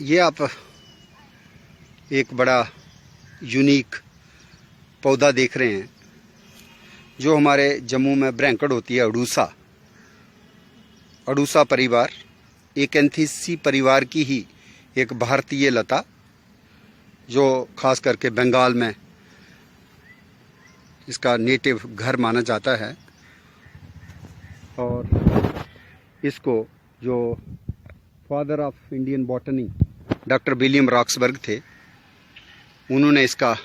ये आप एक बड़ा यूनिक पौधा देख रहे हैं जो हमारे जम्मू में ब्रैंकड़ होती है। अडूसा परिवार, एकैंथेसी परिवार की ही एक भारतीय लता जो खास करके बंगाल में इसका नेटिव घर माना जाता है। और इसको जो father of Indian botany doctor William Roxburgh थे, उन्होंने इसका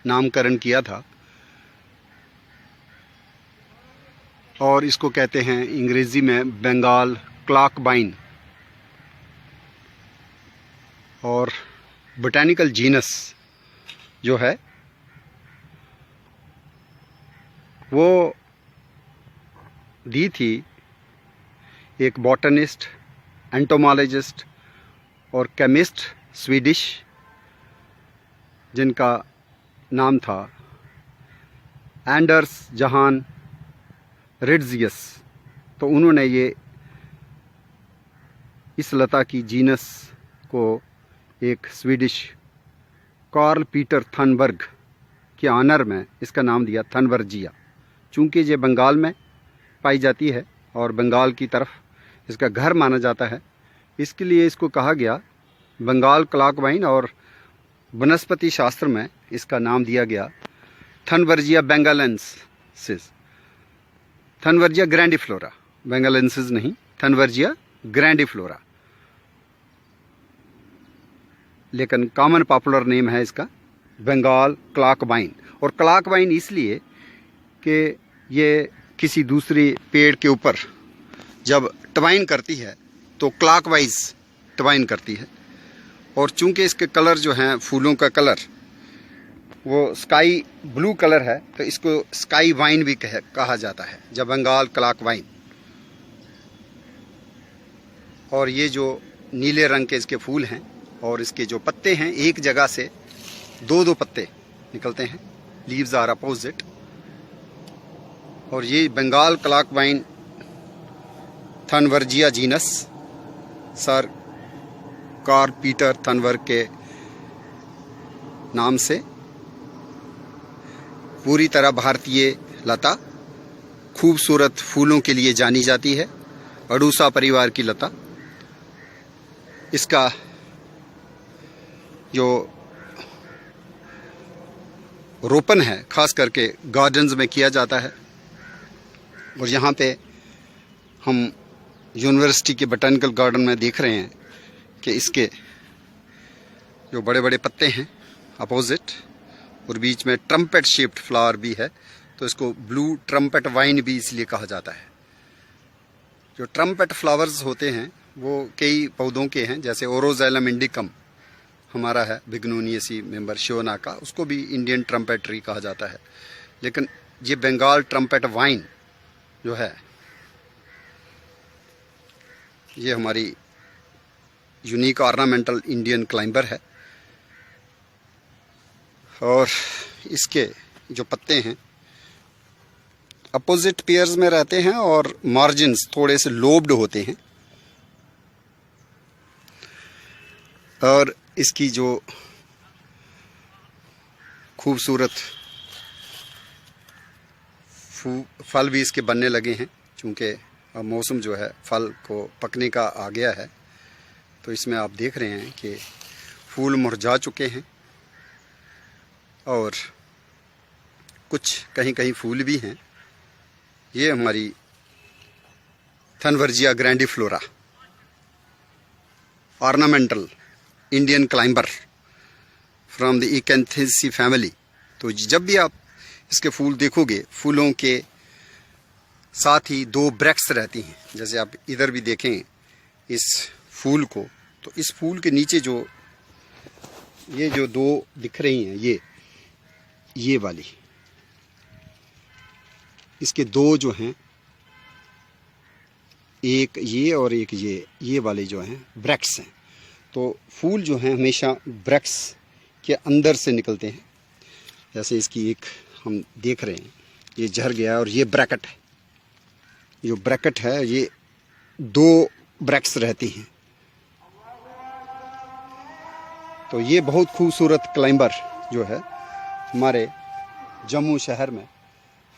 नामकरण किया था और इसको कहते हैं अंग्रेजी में बंगाल क्लॉकवाइन। और बोटैनिकल जीनस जो है वो दी थी एक बॉटनिस्ट, एंटोमोलॉजिस्ट और केमिस्ट स्वीडिश, जिनका नाम था एंडर्स जहान रिड्जियस। तो उन्होंने ये इस लता की जीनस को एक स्वीडिश कार्ल पीटर थनबर्ग के ऑनर में इसका नाम दिया थनवर्जिया। चूँकि ये बंगाल में पाई जाती है और बंगाल की तरफ इसका घर माना जाता है, इसके लिए इसको कहा गया बंगाल क्लॉकवाइन। और वनस्पति शास्त्र में इसका नाम दिया गया थनवर्जिया बेंगालेंसिस, थनवर्जिया ग्रैंडिफ्लोरा, बेंगालेंसिस नहीं, थनवर्जिया ग्रैंडिफ्लोरा। लेकिन कॉमन पॉपुलर नेम है इसका बंगाल क्लॉकवाइन। और क्लॉकवाइन इसलिए कि ये किसी दूसरे पेड़ के ऊपर जब ट्वाइन करती है तो क्लॉकवाइज ट्वाइन करती है। और चूंकि इसके कलर जो हैं, फूलों का कलर वो स्काई ब्लू कलर है, तो इसको स्काई वाइन भी कहा जाता है, जब बंगाल क्लॉकवाइन। और ये जो नीले रंग के इसके फूल हैं और इसके जो पत्ते हैं, एक जगह से दो पत्ते निकलते हैं, लीव्स आर अपोजिट। और ये Bengal clockvine Thunbergia genus Sir Carl Peter Thunberg के नाम से पूरी तरह भारतीय लता, खूबसूरत फूलों के लिए जानी जाती है। अडूसा परिवार की लता। इसका जो रोपण है खास करके गार्डन्स में किया जाता है। और यहाँ पे हम यूनिवर्सिटी के बोटैनिकल गार्डन में देख रहे हैं कि इसके जो बड़े बड़े पत्ते हैं अपोजिट, और बीच में ट्रम्पेट शेप्ड फ्लावर भी है, तो इसको ब्लू ट्रम्पेट वाइन भी इसलिए कहा जाता है। जो ट्रम्पेट फ्लावर्स होते हैं वो कई पौधों के हैं, जैसे ओरोजेलम इंडिकम हमारा है, बिग्नोनियसी मेंबर शिवनाका, उसको भी इंडियन ट्रम्पेट ट्री कहा जाता है। लेकिन ये बंगाल ट्रम्पेट वाइन जो है, ये हमारी यूनिक ऑर्नामेंटल इंडियन क्लाइंबर है। और इसके जो पत्ते हैं अपोजिट पेयर्स में रहते हैं और मार्जिन्स थोड़े से लोब्ड होते हैं। और इसकी जो खूबसूरत फल भी इसके बनने लगे हैं, चूँकि अब मौसम जो है फल को पकने का आ गया है। तो इसमें आप देख रहे हैं कि फूल मुरझा चुके हैं और कुछ कहीं कहीं फूल भी हैं। ये हमारी Thunbergia grandiflora ornamental Indian climber from the Acanthaceae family. तो जब भी आप इसके फूल देखोगे, फूलों के साथ ही दो ब्रैक्ट्स रहती हैं। जैसे आप इधर भी देखें इस फूल को, तो इस फूल के नीचे जो ये जो दो दिख रही हैं, ये वाली, इसके दो जो हैं, एक ये और एक ये वाले जो हैं ब्रैक्ट्स हैं। तो फूल जो हैं हमेशा ब्रैक्ट्स के अंदर से निकलते हैं। जैसे इसकी एक हम देख रहे हैं, ये झड़ गया है और ये ब्रैकेट है। जो ब्रैकेट है ये दो ब्रैक्ट्स रहती हैं। तो ये बहुत खूबसूरत क्लाइंबर जो है हमारे जम्मू शहर में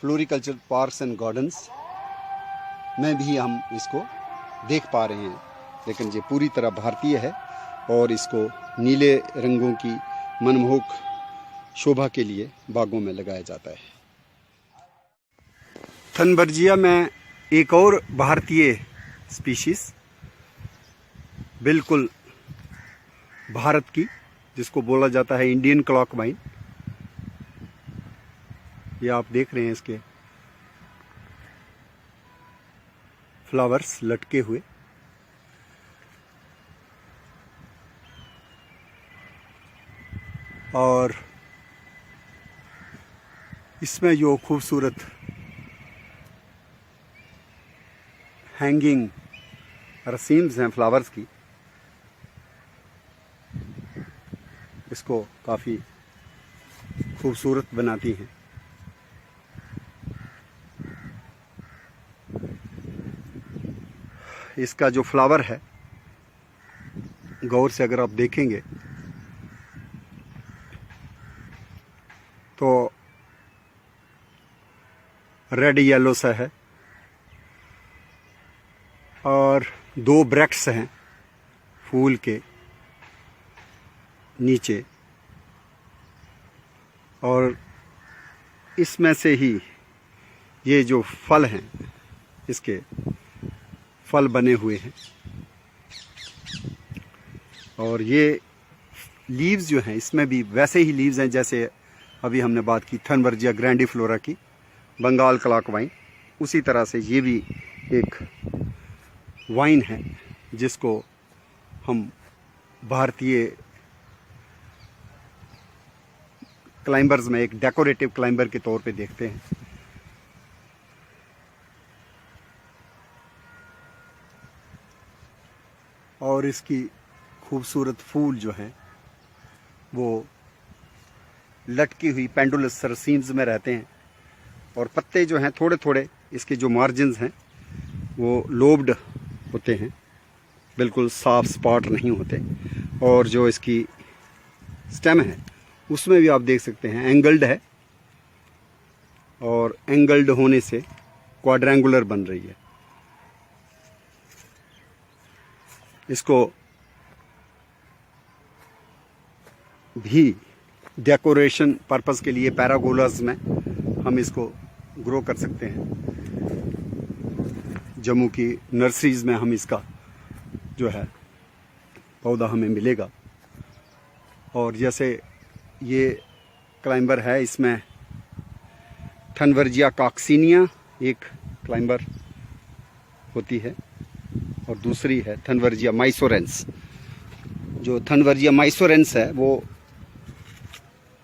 फ्लोरिकल्चर पार्क्स एंड गार्डन्स में भी हम इसको देख पा रहे हैं। लेकिन ये पूरी तरह भारतीय है और इसको नीले रंगों की मनमोहक शोभा के लिए बागों में लगाया जाता है। थनबर्जिया में एक और भारतीय स्पीशीज बिल्कुल भारत की, जिसको बोला जाता है इंडियन क्लॉक वाइन। ये आप देख रहे हैं इसके फ्लावर्स लटके हुए। और इसमें जो खूबसूरत हैंगिंग रसीम्स हैं फ्लावर्स की, इसको काफ़ी खूबसूरत बनाती हैं। इसका जो फ्लावर है गौर से अगर आप देखेंगे तो रेड येलो सा है और दो ब्रैक्ट्स हैं फूल के नीचे, और इसमें से ही ये जो फल हैं इसके फल बने हुए हैं। और ये लीव्स जो हैं इसमें भी वैसे ही लीव्स हैं जैसे अभी हमने बात की थनबर्जिया ग्रैंडिफ्लोरा की, बंगाल क्लॉक वाइन। उसी तरह से ये भी एक वाइन है जिसको हम भारतीय क्लाइंबर्स में एक डेकोरेटिव क्लाइंबर के तौर पे देखते हैं। और इसकी खूबसूरत फूल जो हैं वो लटकी हुई पेंडुलस रसीम्स में रहते हैं, और पत्ते जो हैं थोड़े थोड़े इसके जो मार्जिन्स हैं वो लोब्ड होते हैं, बिल्कुल साफ स्पॉट नहीं होते। और जो इसकी स्टेम है उसमें भी आप देख सकते हैं एंगल्ड है, और एंगल्ड होने से क्वाड्रेंगुलर बन रही है। इसको भी डेकोरेशन पर्पस के लिए पैरागोलास में हम इसको ग्रो कर सकते हैं। जम्मू की नर्सरीज में हम इसका जो है पौधा हमें मिलेगा। और जैसे ये क्लाइंबर है, इसमें थनबर्जिया कॉक्सिनिया एक क्लाइंबर होती है और दूसरी है थनबर्जिया माइसोरेंस। जो थनबर्जिया माइसोरेंस है वो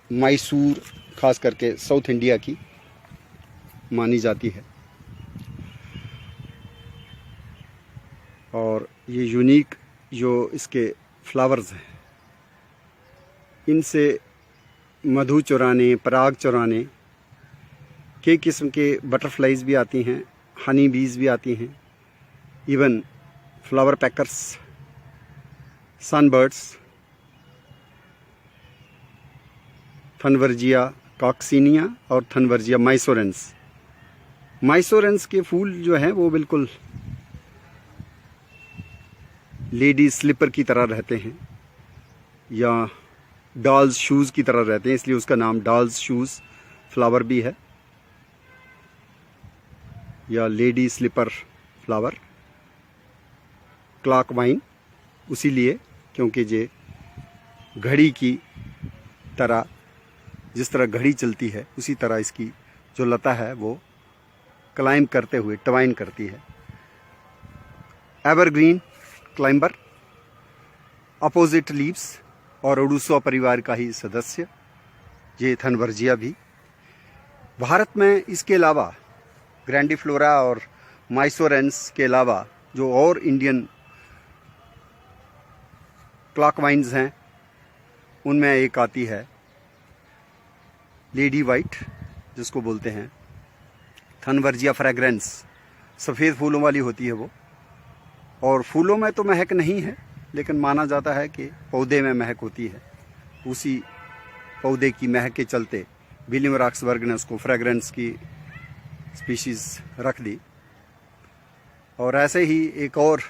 मैसूर खास करके साउथ इंडिया की मानी जाती है। और ये यूनिक जो इसके फ्लावर्स हैं इनसे मधु चुराने, पराग चुराने कई किस्म के बटरफ्लाइज भी आती हैं, हनी बीज भी आती हैं, इवन फ्लावर पैकर्स, सनबर्ड्स। थनबर्जिया कॉक्सिनिया और थनबर्जिया माइसोरेंस। माइसोरेंस के फूल जो हैं वो बिल्कुल लेडी स्लीपर की तरह रहते हैं या डॉल्स शूज़ की तरह रहते हैं, इसलिए उसका नाम डॉल्स शूज़ फ्लावर भी है या lady slipper flower. Clock vine उसी लिए क्योंकि ये घड़ी की तरह, जिस तरह घड़ी चलती है उसी तरह इसकी जो लता है वो क्लाइंब करते हुए ट्वाइन करती है। एवरग्रीन क्लाइंबर, अपोजिट लीव्स और ओडुसा परिवार का ही सदस्य ये थनबर्जिया भी। भारत में इसके अलावा ग्रैंडिफ्लोरा और माइसोरेंस के अलावा जो और इंडियन क्लॉक वाइन्स हैं उनमें एक आती है लेडी वाइट, जिसको बोलते हैं थनबर्जिया फ्रेग्रेंस। सफ़ेद फूलों वाली होती है वो, और फूलों में तो महक नहीं है लेकिन माना जाता है कि पौधे में महक होती है। उसी पौधे की महक के चलते विलियम रॉक्सबर्ग ने उसको फ्रेगरेंस की स्पीशीज रख दी। और ऐसे ही एक और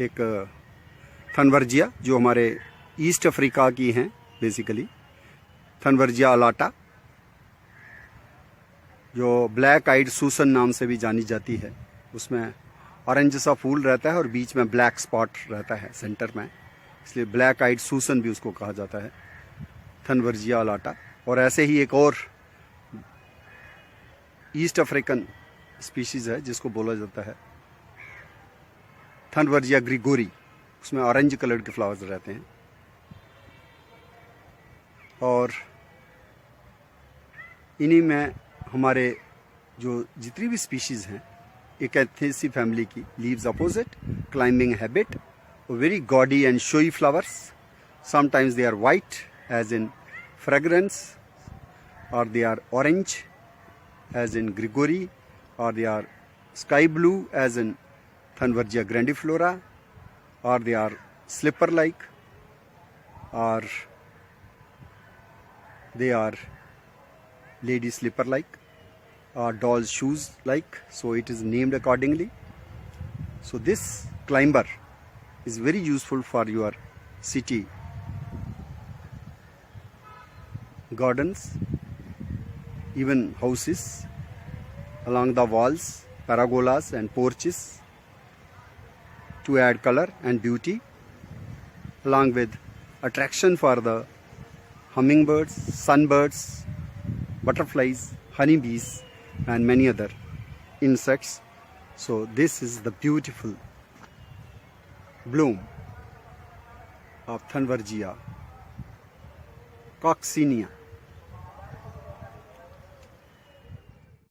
एक थनवर्जिया जो हमारे ईस्ट अफ्रीका की हैं, बेसिकली थनवर्जिया अलाटा, जो ब्लैक आइड सूसन नाम से भी जानी जाती है। उसमें ऑरेंज सा फूल रहता है और बीच में ब्लैक स्पॉट रहता है सेंटर में, इसलिए ब्लैक आइड सूसन भी उसको कहा जाता है, थनवर्जिया अलाटा। और ऐसे ही एक और ईस्ट अफ्रीकन स्पीशीज है जिसको बोला जाता है थनवर्जिया ग्रिगोरी, उसमें ऑरेंज कलर के फ्लावर्स रहते हैं। और इन्हीं में हमारे जो जितनी भी स्पीशीज हैं एकेंथेसी फैमिली की, leaves opposite, climbing habit, very gaudy and showy flowers, sometimes they are white as in fragrance, or they are orange as in Grigori, or they are sky blue as in Thunbergia grandiflora, or they are slipper like, or they are lady slipper like, or doll's shoes like, so it is named accordingly. So this climber is very useful for your city gardens, even houses, along the walls, paragolas and porches, to add color and beauty, along with attraction for the hummingbirds, sunbirds, butterflies, honeybees and many other insects. So this is the beautiful bloom of Thunbergia coccinea.